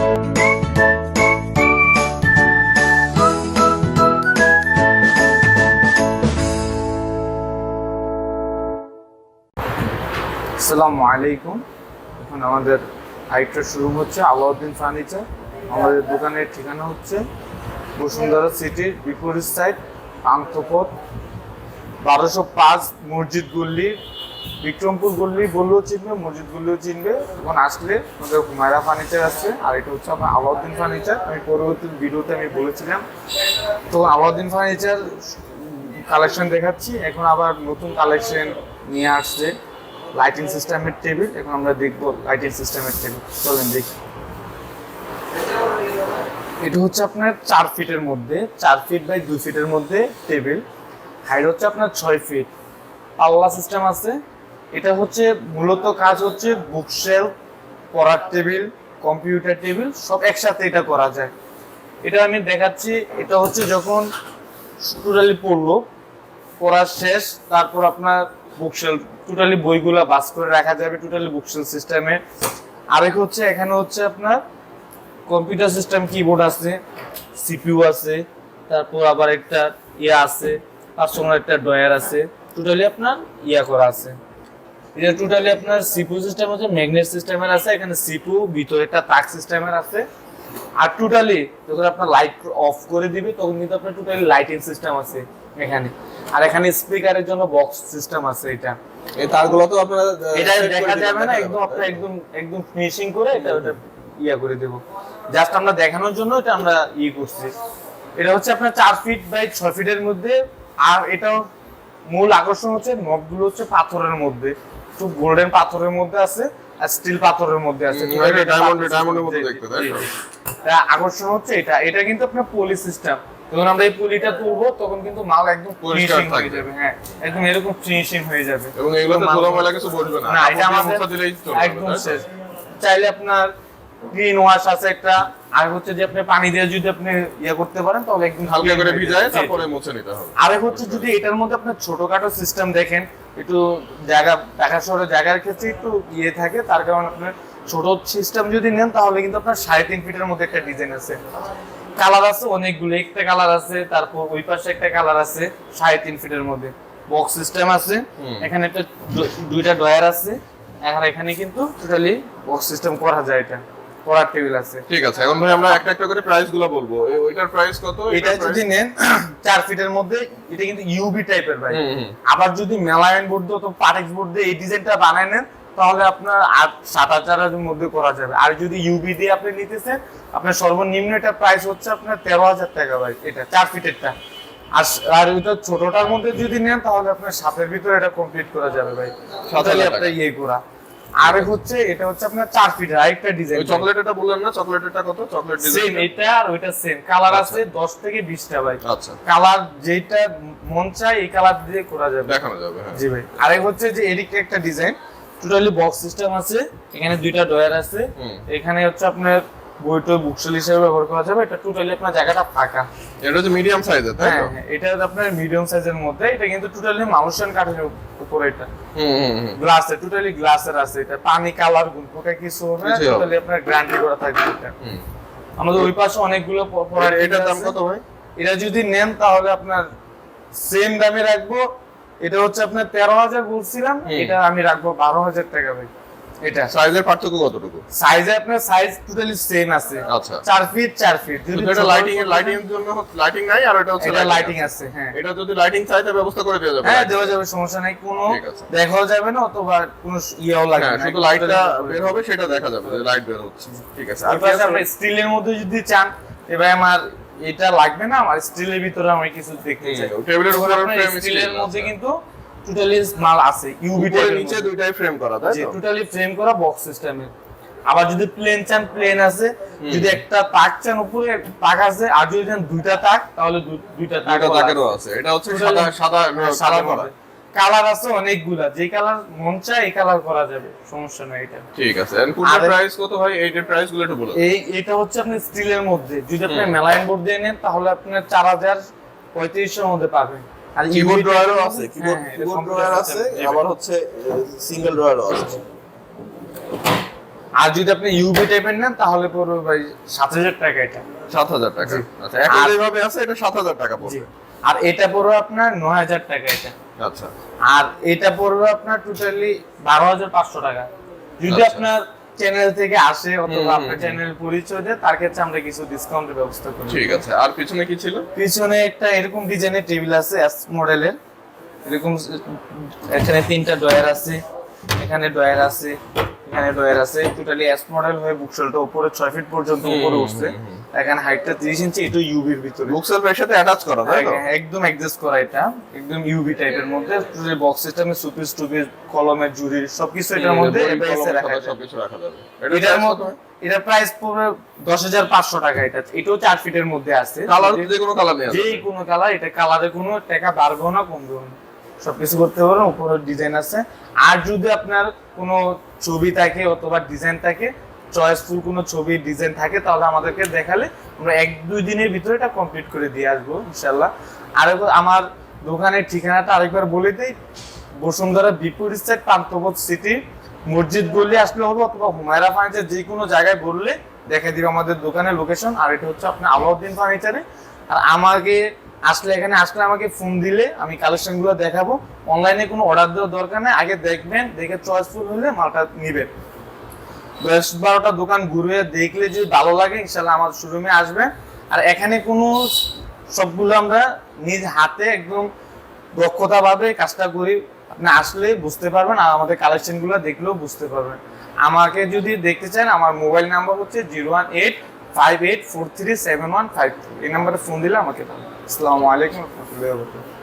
আসসালামু আলাইকুম। এখন আমাদের আরেকটা শোরুম হচ্ছে আলাউদ্দিন ফার্নিচার। আমাদের দোকানের ঠিকানা হচ্ছে বসুন্ধরা সিটির বিপরীত সাইড, পান্থপথ 1205 মসজিদ গল্লি, বিক্রমপুর গল্লি বললেও চিনবে, মসজিদ গল্লিও চিনবে। তখন আসলে আমাদের হুমায়রা ফার্নিচার আছে, আর এটা হচ্ছে আমার আলাউদ্দিন ফার্নিচার। আমি পরবর্তী ভিডিওতে আমি বলেছিলাম, তো আলাউদ্দিন ফার্নিচার কালেকশন দেখাচ্ছি। এখন আবার নতুন কালেকশন নিয়ে আসছে লাইটিং সিস্টেমের টেবিল। এখন আমরা দেখবো লাইটিং সিস্টেমের টেবিল, চলেন দেখি। এটা হচ্ছে আপনার 4 ফিটের মধ্যে, 4 ফিট বাই 2 ফিটের মধ্যে টেবিল। হাইট হচ্ছে আপনার 6 ফিট, পাল্লা সিস্টেম আছে। এটা হচ্ছে মূলত কাজ হচ্ছে বুকশেলফ, পড়ার টেবিল, কম্পিউটার টেবিল সব একসাথে এটা করা যায়। এটা আমি দেখাচ্ছি। এটা হচ্ছে যখন টোটালি পড়া শেষ, তারপর আপনার বুকশেলফ টোটালি বইগুলা বাস করে রাখা যাবে টোটালি বুকশেলফ সিস্টেমে। আরেক হচ্ছে এখানে হচ্ছে আপনার কম্পিউটার সিস্টেম, কিবোর্ড আছে, সিপিইউ আছে, তারপর আবার একটা আছে, পার্সোনাল একটা ড্রয়ার আছে, টোটালি আপনার করা আছে। এটা টোটালি আপনার সিপিইউ সিস্টেম হচ্ছে ম্যাগনেট সিস্টেমের আছে। এখানে সিপিইউ ভিতরে একটা তাক সিস্টেমের আছে। আর টোটালি যখন আপনার লাইট অফ করে দিবে তখন কিন্তু আপনার টোটালি লাইটিং সিস্টেম আছে এখানে। আর এখানে স্পিকারের জন্য বক্স সিস্টেম আছে। এটা এই তারগুলো তো আপনারা এটা দেখা যাবে না, একদম আপনারা একদম ফিনিশিং করে এটা করে দেব। জাস্ট আমরা দেখানোর জন্য এটা আমরা করছি। এটা হচ্ছে আপনার 4 ফিট বাই 6 ফিটের মধ্যে। আর এটা মূল আকর্ষণ হচ্ছে নবগুলো হচ্ছে পাথরের মধ্যে, তো গোল্ডেন পাথরের মধ্যে আছে আর স্টিল পাথরের মধ্যে আছে। ডায়মন্ডের মধ্যে দেখতে, তাই তো? আকর্ষণ হচ্ছে এটা কিন্তু আপনার পলি সিস্টেম। যখন আমরা এই পলিটা তুলবো তখন কিন্তু মাল একদম ফিনিশিং হয়ে যাবে। হ্যাঁ, একদম এরকম ফিনিশিং হয়ে যাবে এবং এগুলোতে ধুলোময়লা কিছু বসবে না। না, এটা আমাদের দিলেই চলবে একদম শেষ। চাইলে আপনার গ্রিন ওয়াশ আছে একটা, আর হচ্ছে যে আপনি পানি দিয়ে যদি আপনি করতে পারেন তাহলে একদম হালকা করে ভিজায় তারপরে মুছে নিতে হবে। আর হচ্ছে যদি এটার মধ্যে আপনার ছোটখাটো সিস্টেম দেখেন, একটু জায়গা ঢাকা শহরে জায়গার ক্ষেত্রে একটু থাকে, তার কারণে আপনার ছোট সিস্টেম যদি নেন তাহলে কিন্তু আপনার 3.5 ফিটের মধ্যে একটা ডিজাইন আছে। কালার আছে অনেকগুলো, একটা কালার আছে, তারপর ওই পাশে একটা কালার আছে 3.5 ফিটের মধ্যে। বক্স সিস্টেম আছে, এখানে একটা দুইটা ড্রয়ার আছে। এখানে কিন্তু টোটালি বক্স সিস্টেম করা যায়। এটা পড়ার টেবিল আছে। ঠিক আছে, এখন ভাই আমরা একটা একটা করে প্রাইস গুলো বলবো। ওইটার প্রাইস কত? এটা যদি নেন 4 ফিটের মধ্যে, এটা কিন্তু ইউবি টাইপের ভাই। আবার যদি মেলায়ন বোর্ড দিয়ে অথবা পাটেক্স বোর্ড দিয়ে এই ডিজাইনটা বানায় নেন তাহলে আপনার 7,000 এর মধ্যে করা যাবে। আর যদি ইউবি দিয়ে আপনি নিতেছেন, আপনার সর্বনিম্ন এটা প্রাইস হচ্ছে আপনার 13,000 টাকা ভাই, এটা 4 ফিটেরটা। আর ওইটা ছোটটার মধ্যে যদি নেন তাহলে আপনার 7 ভিতরে এটা কমপ্লিট করা যাবে ভাই, টোটালি আপনার করা। আর হচ্ছে এটা হচ্ছে আপনার 4 ফিট আরেকটা ডিজাইন। ওই চকলেটটা বললেন না, চকলেটটা কত? চকলেট ডিজাইন সেম, এটা আর ওইটা সেম। কালার আছে 10 থেকে 20টা ভাই। আচ্ছা, কালার যেটা মন চায় এই কালার দিয়ে করা যাবে, দেখানো যাবে। হ্যাঁ জি ভাই। আরেক হচ্ছে যে এদিকে একটা ডিজাইন, টোটালি বক্স সিস্টেম আছে। এখানে দুইটা ডয়ার আছে। এখানে হচ্ছে আপনার বইটা বুকশেল হিসেবে ব্যবহার করা যাবে। এটা টোটালি আপনার জায়গাটা ফাঁকা। এটা হচ্ছে মিডিয়াম সাইজের, তাই তো? হ্যাঁ, এটা আপনার মিডিয়াম সাইজের মধ্যে। এটা কিন্তু টোটালি মালয়েশিয়ান কাঠের উপরে। এটা গ্লাসে, টোটালি গ্লাসের আছে। এটা পানি কালার পোকা কিছু হবে না, টোটালি আপনার গ্যারান্টি করা থাকবে এটা। আমাদের ওই পাশে অনেকগুলো পড়ার। এটার দাম কত ভাই? এটা যদি নেন তাহলে আপনার সেম দামে রাখবো। এটা হচ্ছে আপনার 13,000 বলছিলাম, এটা আমি রাখবো 12,000 টাকা ভাই। এটা সাইজের পার্থক্য কতটুকু? সাইজে আপনার সাইজ টোটালি সেম আছে। আচ্ছা, 4 ফিট 4 ফিট। যদি এটা লাইটিং এর জন্য লাইটিং নাই, আর এটা হচ্ছে লাইটিং আছে। হ্যাঁ, এটা যদি লাইটিং চাইতে ব্যবস্থা করে দেওয়া যাবে। হ্যাঁ, দেওয়া যাবে, সমস্যা নাই। কোনো দেখাও যাবে না অথবা কোনো লাগবে না, শুধু লাইটটা বের হবে সেটা দেখা যাবে যে লাইট বের হচ্ছে। ঠিক আছে। আর পাশে আপনি স্টিলের মধ্যে যদি চান, এবার আমার এটা লাগবে না, আমার স্টিলের ভিতরে আমি কিছু দেখতে চাই। টেবিলের উপর ফ্রেম স্টিলের মধ্যে কিন্তু টোটালি মাল আছে। ইউবি টাইপের নিচে দুইটাই ফ্রেম করা, তাই তো? টোটালি ফ্রেম করা বক্স সিস্টেমে। আবার যদি প্লেন চান প্লেন আছে, যদি একটা তাক চান উপরে তাক আছে, আর যদি চান দুইটা তাক তাহলে দুইটা তাকেরও আছে। এটা হচ্ছে সাদা করা। কালার আছে অনেকগুলা, যে কালার মন চায় এই কালার করা যাবে, সমস্যা নাই এটা। ঠিক আছে। এন্ড কোনটার প্রাইস কত ভাই? এইটার প্রাইস গুলো একটু বলুন। এটা হচ্ছে আপনি স্টিলের মধ্যে যদি আপনি মেলাইন বোর্ড দিয়ে নেন তাহলে আপনার 4,035 এর মধ্যে পাবেন। আর কিবোর্ড ড্রয়ারও আছে, কিবোর্ড ড্রয়ার আছে, আবার হচ্ছে সিঙ্গেল ড্রয়ারও আছে। আর যদি আপনি ইউভি টাইপের নেন তাহলে পড়বে ভাই 7,000 টাকা এটা। 7,000 টাকা। জি। আচ্ছা, এখন যেভাবে আছে এটা 7,000 টাকা জি। পড়বে। আর এটা পড়বে আপনার 9,000 টাকা এটা। আচ্ছা। আর এটা পড়বে আপনার টোটালি 12,500 টাকা। যদি আচ্ছা। আপনার চ্যানেল থেকে আসে অথবা আপনার চ্যানেল পরিচয় দেয় তার ক্ষেত্রে আমরা কিছু ডিসকাউন্টের ব্যবস্থা করি। ঠিক আছে, আর পিছনে কি ছিল? পিছনে একটা এরকম ডিজাইনের টেবিল আছে এস মডেলের, এরকম এখানে 3টা ডয়ার আছে, এখানে ডয়ার আছে, এখানে ডয়ার আছে, টোটালি এস মডেল হয়ে বুকশেলটা উপরে 6 ফিট পর্যন্ত উপরে উঠছে। এখানে হাইটটা 30 ইঞ্চি, এটা ইউভির ভিতরে বুকসেলফের সাথে অ্যাটাচ করা, তাই তো? একদম অ্যাডজাস্ট করা, এটা একদম ইউভি টাইপের মধ্যে বক্স সিস্টেমে সুপিস টুপিস কলমের জুড়ি সবকিছু এটার মধ্যে এবারে রাখা যায়। সবকিছু রাখা যাবে। এটার মধ্যে এটা প্রাইস পড়বে 10,500 টাকা। এটাও 4 ফিটের মধ্যে আছে, কালার যে কোনো কালার নেই, যে কোনো কালার, এটা কালারে কোনো টাকা বাড়বেও না কমবেও না, সবকিছু করতে পারবেন। উপরে ডিজাইন আছে। আর যদি আপনার কোনো ছবি থাকে অথবা ডিজাইন থাকে, চয়েসফুল কোনো ছবি ডিজাইন থাকে, তাহলে আমাদেরকে দেখালে আমরা 1-2 দিনের ভিতরে এটা কমপ্লিট করে দিয়ে আসবো ইনশাল্লাহ। আর আমার দোকানের ঠিকানাটা আরেকবার বলে দিই, বসুন্ধরা বিপরীত সাইড পান্থপথ সিটি মসজিদ গলি আসলে হবে, অথবা হুমায়রা ফার্নিচার যে কোনো জায়গায় বললে দেখা দিবে আমাদের দোকানের লোকেশন। আর এটা হচ্ছে আপনার আলাউদ্দিন ফার্নিচারে। আর আমাকে এখানে আসলে আমাকে ফোন দিলে আমি কালেকশন গুলো দেখাবো। অনলাইনে কোনো অর্ডার দেওয়ার দরকার নেই, আগে দেখবেন, দেখে চয়েসফুল হলে মালটা নিবেন। 10-12টা দোকান ঘুরে দেখলে যদি ভালো লাগে ইনশাল্লাহ আমার শোরুমে আসবেন। আর এখানে কোনো সবগুলো আমরা নিজ হাতে একদম দক্ষতা ভাবে কাজটা করি, আপনি আসলে বুঝতে পারবেন, আর আমাদের কালেকশন গুলো দেখলেও বুঝতে পারবেন। আমাকে যদি দেখতে চান, আমার মোবাইল নাম্বার হচ্ছে 01858437153। এই নাম্বারে ফোন দিলে আমাকে পাবেন। আসসালামু আলাইকুম ওয়া রাহমাতুল্লাহি ওয়া বারাকাতুহু।